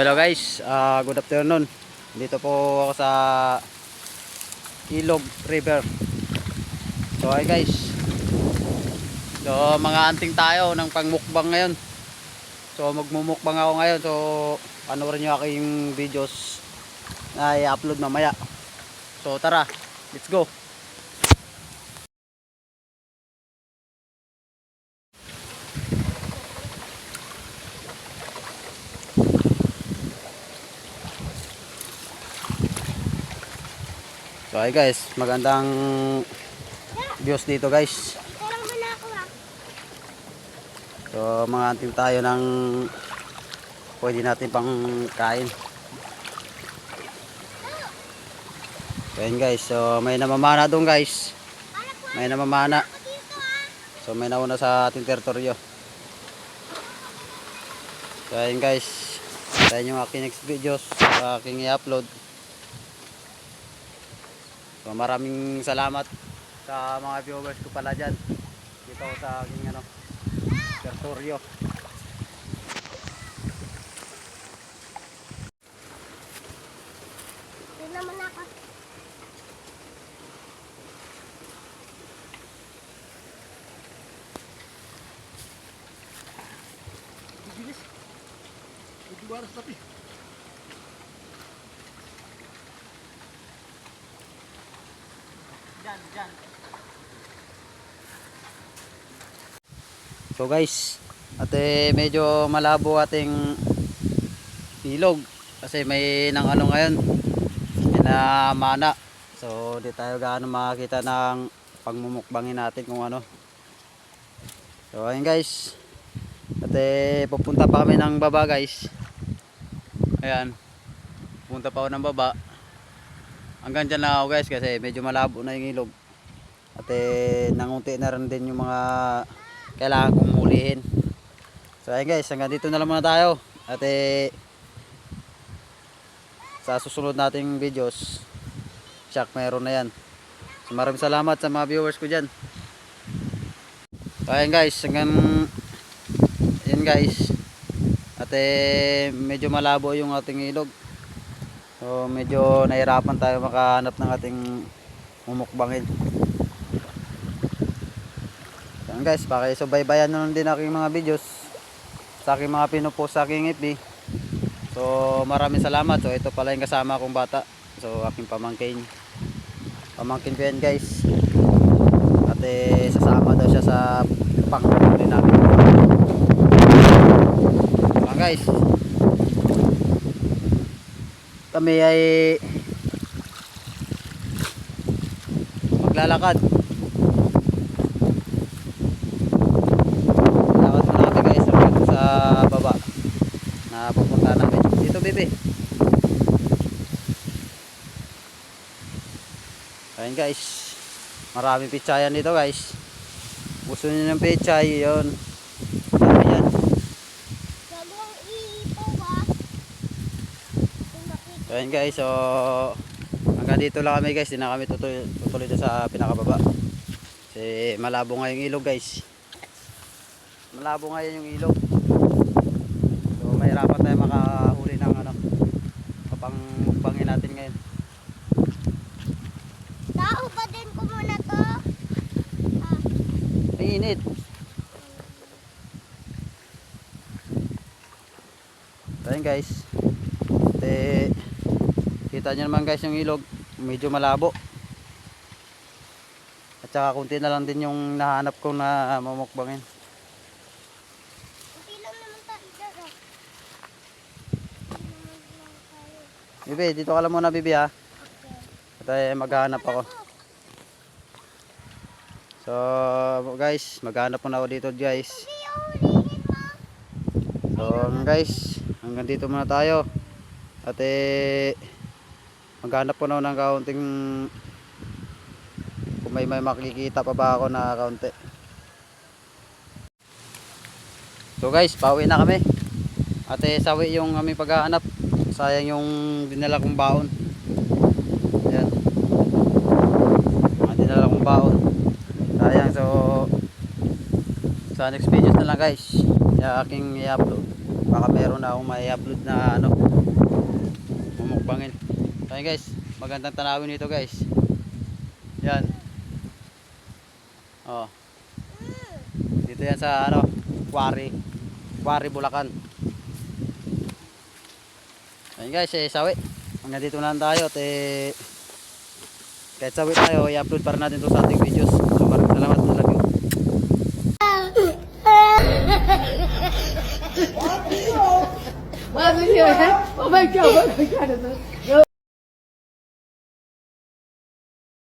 hello guys, good afternoon. Dito po ako sa Ilog River. So hi guys. So mga anting tayo ng pangmukbang ngayon. So magmumukbang ako ngayon. So panoorin nyo aking videos na i-upload mamaya. So tara, let's go. So hi guys, magandang views dito guys. So mga anting tayo ng pwede natin pang kain. So yun guys, so may namamana doon guys. May namamana. So may nauna sa ating teritoryo. So yun guys, tayo yung aking next videos, aking i-upload. So maraming salamat sa mga viewers ko pala dyan dito sa aking teritoryo. Ito naman ako. Bilis. Ito ba aras tapi? Dyan. So guys, medyo malabo ating ilog kasi may nang ngayon, may namana. So di tayo gaano makakita ng pagmumukbangin natin kung ano. So ayun guys, pupunta pa kami ng baba guys. Ayan, pupunta pa ako ng baba. Hanggang dyan lang ako guys kasi medyo malabo na yung ilog. At nangunti na rin din yung mga kailangan kong hulihin. So ayun guys, hanggang dito na lang muna tayo. At sa susunod nating videos, check meron na yan. So maraming salamat sa mga viewers ko dyan. So ayun guys, hanggang yun guys. At medyo malabo yung ating ilog. So medyo nahirapan tayo makahanap ng ating mumukbangin. So guys, pakisubaybayan na lang din aking mga videos sa aking mga pinupost sa aking FB. So maraming salamat. So ito pala yung kasama kong bata. So aking pamangkin ko yan guys. At sasama daw siya sa panghuli namin. So guys, kami ay maglalakad. Lakad muna kami guys sa baba na pupunta namin. Dito bebe. Ayun guys, maraming pitsayan dito guys. Gusto niyo ng pitsay, yun. Yan. Gagawang iipaw ah. So ayun guys, so hanggang dito lang kami guys, di na kami tutuloy sa pinakababa. Kasi malabo nga yung ilog guys. Malabo nga yung ilog. So mahirapan tayo makahuli ng kapang-bangin natin ngayon. Tao ba din ko muna to? Ang init. So ayun guys. Kita nyo naman guys yung ilog, medyo malabo. At saka kunti na lang din yung nahanap ko na mamukbangin. Hindi lang naman tayo dyan ah. Bibi, dito ka lang muna Bibi ha. At maghahanap ako. So guys, maghahanap muna ako dito guys. So guys, hanggang dito muna tayo. At maghanap po na ng kaunting, kung may makikita pa ba ako na kaunti. So guys, pauwi na kami. At sawi yung aming paghahanap. Sayang yung dinala kong baon. Ayan, dinala kong baon. Sayang. So sa next videos na lang guys, yung aking i-upload. baka meron na akong may upload na ano, mumukbangin. So yun guys, magandang tanawin nito guys. Yan. Oh. Dito yan sa ano, Quarry Bulacan. Ayun guys, sawi. Hanggang dito na lang tayo at kahit sawi tayo, i-upload para natin to sa ating videos. So maraming salamat, love you. Oh my God, oh my God.